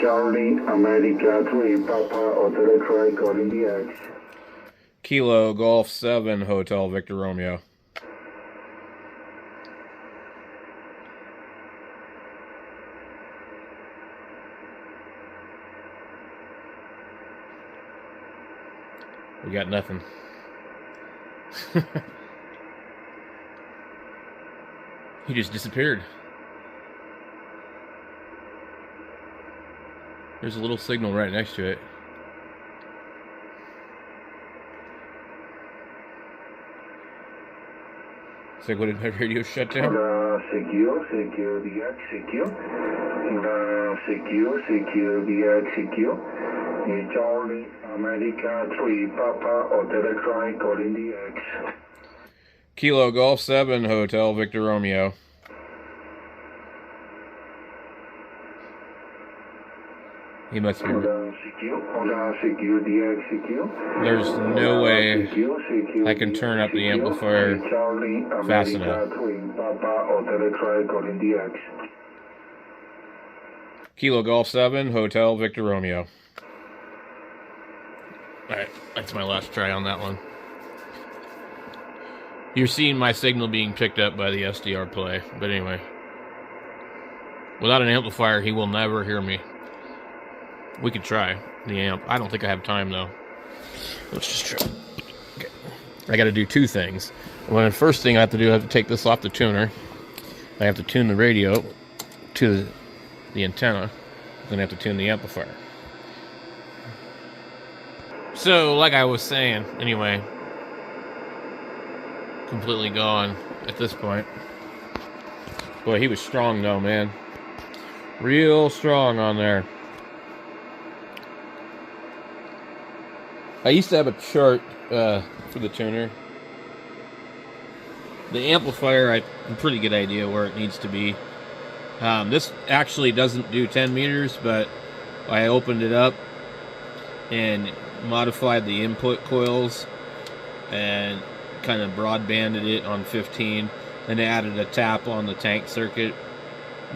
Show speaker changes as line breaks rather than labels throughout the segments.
Charlie, America 3, Papa, Hotel Troy, calling the X.
Kilo Golf 7, Hotel Victor Romeo. We got nothing. He just disappeared. There's a little signal right next to it. It's like, what, did my radio shut down?
Secure the X, secure the X, secure. Charlie, America 3, Papa, Hotel Troy, calling the X.
Kilo Golf 7, Hotel Victor Romeo. He must be. There's no way I can turn up the amplifier fast enough. Kilo Golf 7, Hotel Victor Romeo. Alright, that's my last try on that one. You're seeing my signal being picked up by the SDR play, but anyway. Without an amplifier, he will never hear me. We could try the amp. I don't think I have time, though. Let's just try. Okay. I got to do two things. Well, the first thing I have to do, I have to take this off the tuner. I have to tune the radio to the antenna. Then I have to tune the amplifier. So, like I was saying, anyway, completely gone at this point. Boy, he was strong, though, man. Real strong on there. I used to have a chart for the tuner. The amplifier, I have a pretty good idea where it needs to be. This actually doesn't do 10 meters, but I opened it up and modified the input coils and kind of broadbanded it on 15 and added a tap on the tank circuit.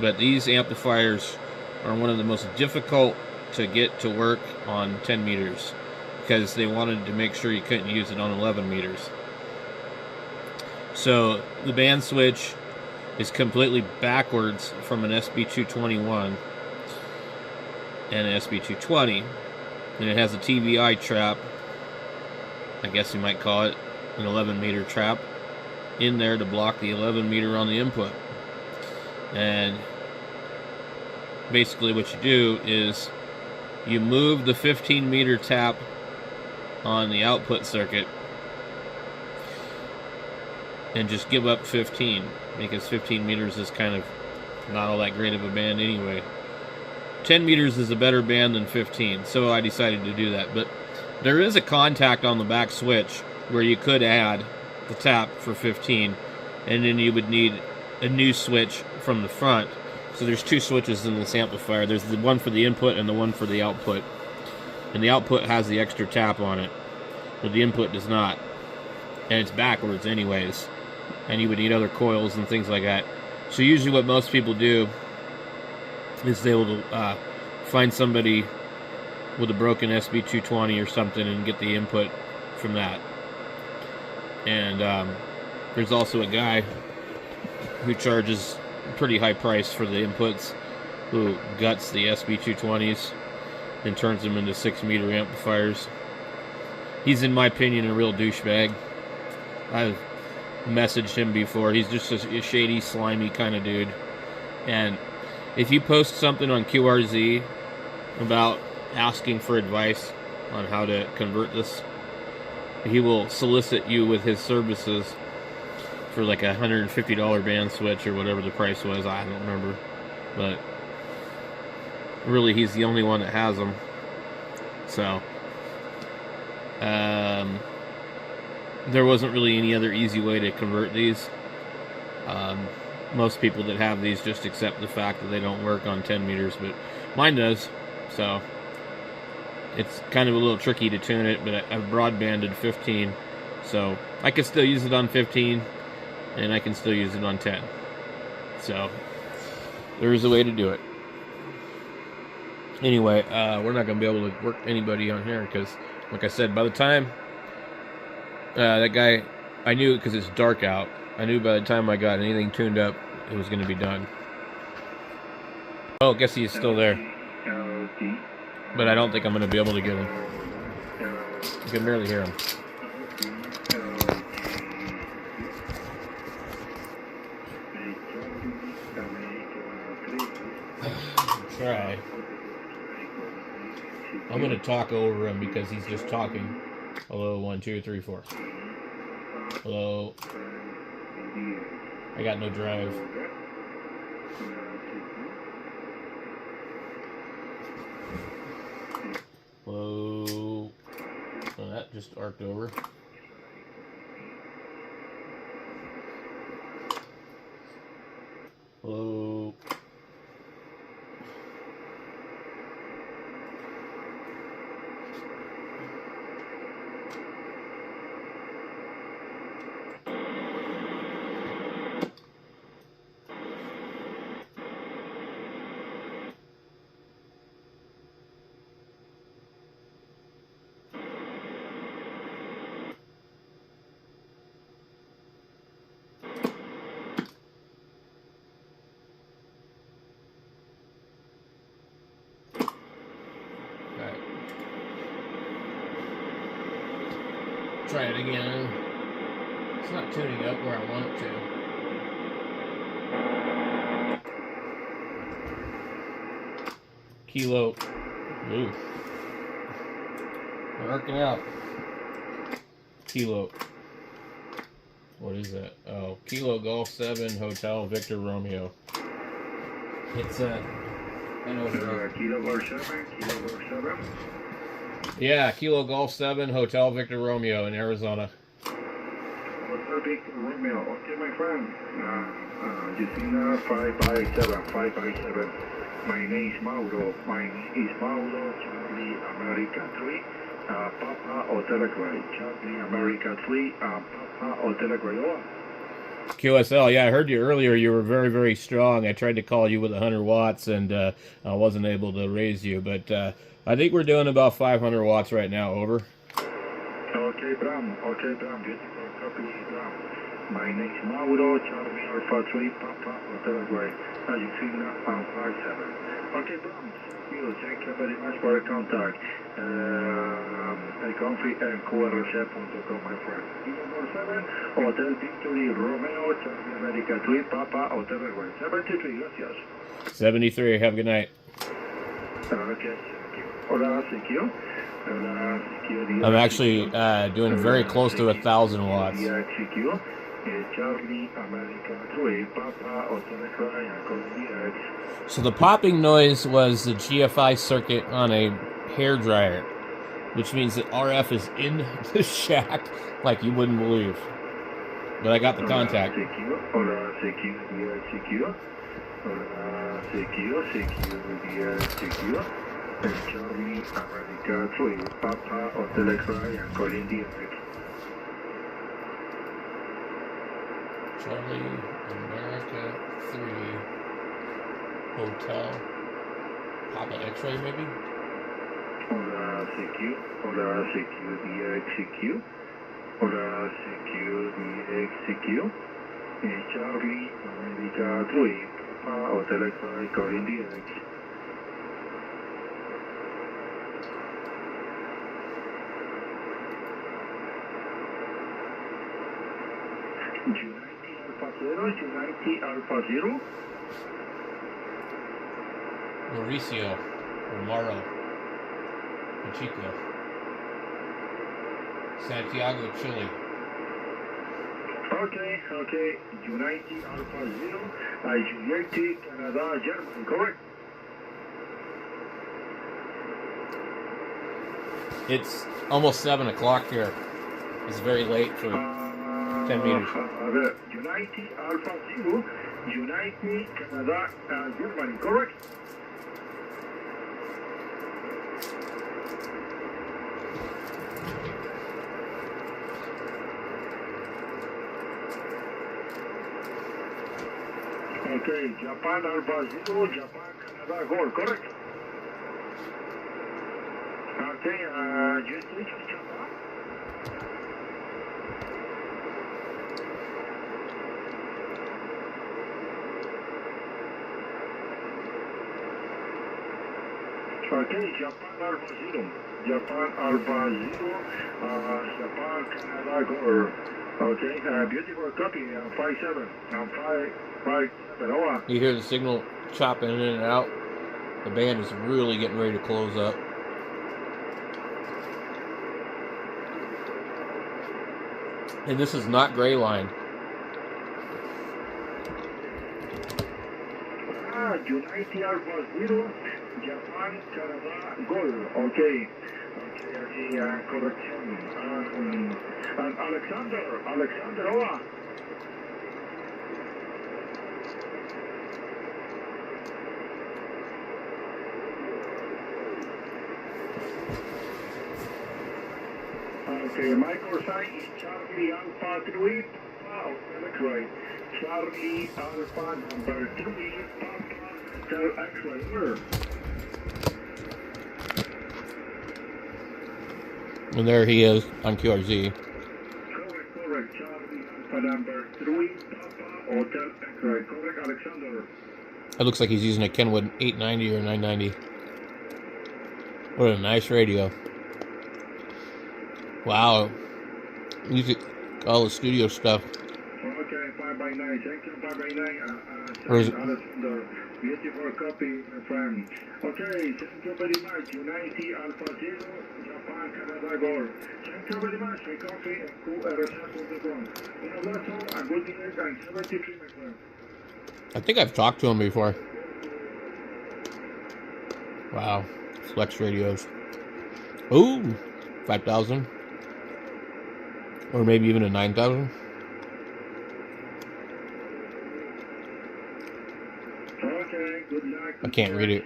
But these amplifiers are one of the most difficult to get to work on 10 meters. Because they wanted to make sure you couldn't use it on 11 meters. So the band switch is completely backwards from an SB221 and an SB220, and it has a TVI trap, I guess you might call it, an 11 meter trap, in there to block the 11 meter on the input. And basically what you do is you move the 15 meter tap on the output circuit and just give up 15, because 15 meters is kind of not all that great of a band anyway. 10 meters is a better band than 15, so I decided to do that. But there is a contact on the back switch where you could add the tap for 15, and then you would need a new switch from the front. So there's two switches in this amplifier. There's the one for the input and the one for the output. And the output has the extra tap on it, but the input does not. And it's backwards anyways. And you would need other coils and things like that. So usually what most people do is they will find somebody with a broken SB220 or something and get the input from that. And there's also a guy who charges a pretty high price for the inputs, who guts the SB220s and turns them into 6 meter amplifiers. He's, in my opinion, a real douchebag. I've messaged him before. He's just a shady, slimy kind of dude. And if you post something on QRZ about asking for advice on how to convert this, he will solicit you with his services for like a $150 band switch or whatever the price was. I don't remember. But really, he's the only one that has them. So there wasn't really any other easy way to convert these. Most people that have these just accept the fact that they don't work on 10 meters, but mine does. So it's kind of a little tricky to tune it, but I've broadbanded 15, so I can still use it on 15 and I can still use it on 10. So There is a way to do it. Anyway, we're not going to be able to work anybody on here because, like I said, by the time that guy, I knew because it's dark out, I knew by the time I got anything tuned up, it was going to be done. Oh, I guess he's still there. But I don't think I'm going to be able to get him. You can barely hear him. Try. I'm going to talk over him because he's just talking. Hello, 1, 2, 3, 4. Hello. I got no drive. Hello. Oh, that just arced over. Hello. Try it again. It's not tuning up where I want it to. Kilo. Ooh. We're arcing out. Kilo. What is that? Oh, Kilo Golf 7 Hotel Victor Romeo. It's I know what it is.
Kilo Golf 7, Kilo Golf 7.
Yeah, Kilo Golf 7 Hotel Victor Romeo in Arizona.
Hotel Victor Romeo. Okay, my friend. You see 557. My name is Mauro. Charlie America 3. Papa Hotel Gray. Charlie America 3. Papa Hotel Gray.
QSL, yeah, I heard you earlier. You were very, very strong. I tried to call you with 100 watts and I wasn't able to raise you, but I think we're doing about 500 watts right now. Over.
Okay, Bram. Beautiful copy, Bram. My name is Mauro. Charlie Alpha 3. Papa Hotel Gray. As you see now, 57. Okay, Bram. Thank you very much for your contact. QRC.com, my friend. Kilo 7, Hotel Victory Romeo, Charlie America 3, Papa Hotel Gray. 73, gracias.
73, have a good night.
Okay, thank you. Hola, thank you.
I'm actually doing very close to 1,000 watts.
Charlie America 3, Papa Hotel Gray,
So the popping noise was the GFI circuit on a hair dryer, which means that RF is in the shack like you wouldn't believe. But I got the contact.
Charlie America 3, Papa Hotel Gray, and calling DX.
Charlie America 3 Hotel Papa X-ray maybe?
Hola, CQ, DXCQ. Hola, CQ, Charlie America 3, Papa Hotel Gray, calling DX. United Alpha 0.
Mauricio Romaro Pacheco Santiago, Chile.
Okay. United Alpha 0. Juliette, Canada, Germany, correct?
It's almost 7 o'clock here. It's very late for 10 meters.
United Alpha 0, United Canada, Germany, correct? Okay, Japan Alpha Zero, Japan Canada Gold, correct? Okay, gestation Japan. Okay, Japan Alpha Zero, Japan Alpha Zero, Japan Canada Gold. Okay, beautiful copy, 57, 557, over.
You hear the signal chopping in and out. The band is really getting ready to close up. And this is not gray line.
United Alpha Zero, Japan Canada Gold. Okay, correction. And Alexander, over. Okay, Michael sign is Charlie Alpha 3, Papa, X-ray. Charlie Alpha number 3, Papa, tell X-ray, where?
And there he is on QRZ.
Correct. Charlie Alpha number 3, Papa, Hotel X-ray. Correct, Alexander.
It looks like he's using a Kenwood 890 or 990. What a nice radio. Wow. Music, all the studio stuff.
Okay, 5x9. Thank you, 5x9.
Or is it?
Alexander. Beautiful copy, my friend. Okay, thank you very much. United Alpha Zero, Japan Canada Gold. Thank you very much. My coffee and QRZ.com. Un abrazo, a good day, and 73, my friend.
I think I've talked to him before. Wow. Flex radios. Ooh, 5,000. Or maybe even a 9,000.
Okay, good luck.
I can't read it.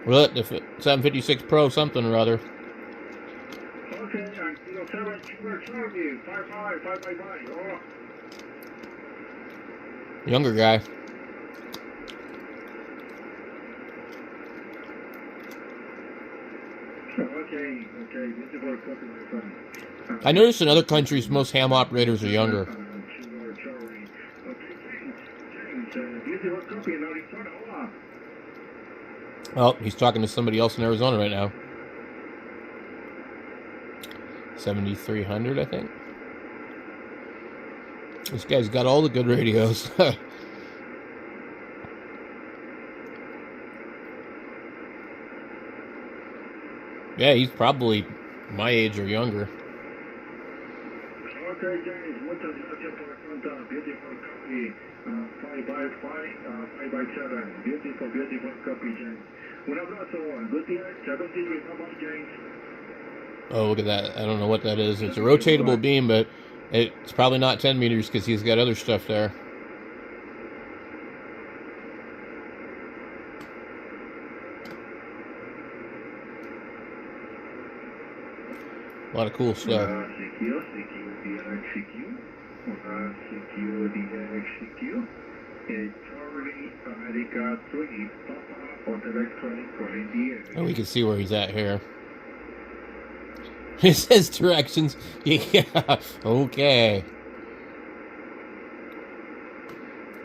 Well, the 756 Pro something or other.
Okay, and 07 Sugar Charlie, 55, 555. Oh.
Younger guy.
Okay, beautiful copy, my friend.
I noticed in other countries most ham operators are younger.
Sugar Charlie. Okay, James, beautiful copy in Arizona. Hola.
Oh, he's talking to somebody else in Arizona right now. 7,300, I think. This guy's got all the good radios. Yeah, he's probably my age or younger.
Okay, James, muchas gracias por la cuenta. Beautiful copy. 5x5, 5x7. Beautiful copy, James. Un abrazo. Good day. 73. Bye-bye, James.
Oh, look at that. I don't know what that is. It's a rotatable beam, but it's probably not 10 meters because he's got other stuff there. A lot of cool stuff. And we can see where he's at here. It says directions. Yeah, okay.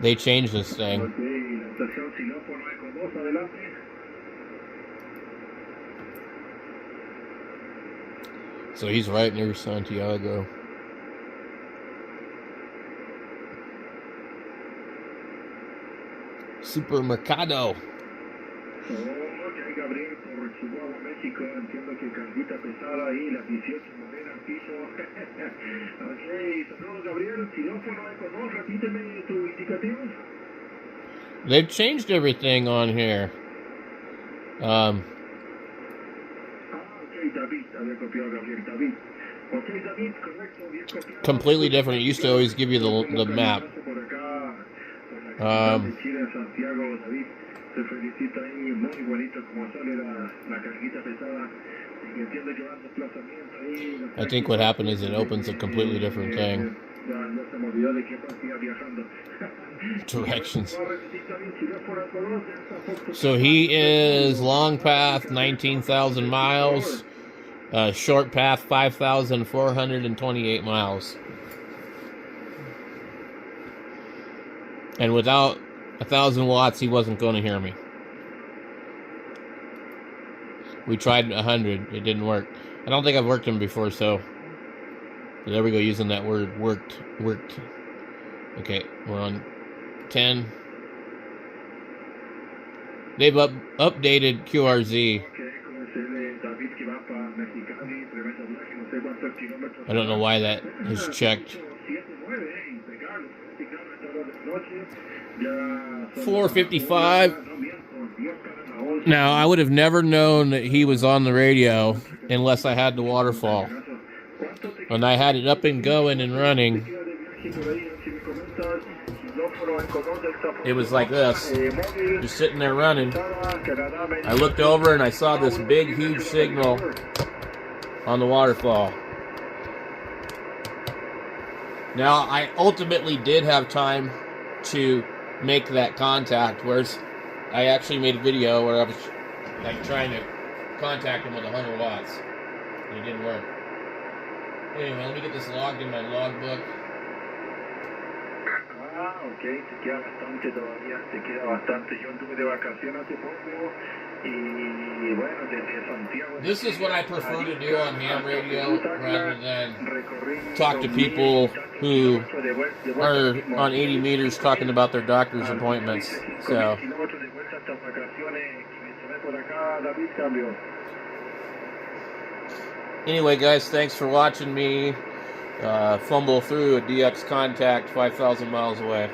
They changed this thing. So he's right near Santiago. Supermercado.
Gabriel por Chihuahua, México. Entiendo que carguita pesada ahí, las 18 morena al piso. Ok, saludos Gabriel. Xilófono con 2, repíteme tus indicativos.
They've changed everything on here.
Ok, David, había copiado Gabriel, David. Ok, David, correcto, bien copiado.
Completely different. It used to always give you the map.
Por acá, por la de Chile, Santiago, David. Te felicito ahí, muy bonito como sale la carguita pesada. entiende que va en desplazamiento ahí.
I think what happened is it opens a completely different thing.
Ya se me olvidó de qué partía viajando.
Directions. So he is long path 19,000 miles, short path 5,428 miles. And without 1,000 watts, he wasn't going to hear me. We tried 100. It didn't work. I don't think I've worked him before, so there we go, using that word, worked. Okay, we're on 10. They've updated QRZ. I don't know why that is checked. 455. Now, I would have never known that he was on the radio unless I had the waterfall. When I had it up and going and running, it was like this, just sitting there running. I looked over and I saw this big, huge signal on the waterfall. Now, I ultimately did have time to make that contact, whereas I actually made a video where I was like trying to contact him with 100 watts, and it didn't work. Anyway, let me get this logged in my logbook.
Ok, te queda bastante todavía, te queda bastante. Yo anduve de vacaciones hace poco y bueno, desde Santiago.
This is what I prefer to do on ham radio rather than talk to people who are on 80 meters talking about their doctor's appointments. So. Anyway, guys, thanks for watching me fumble through a DX contact 5,000 miles away.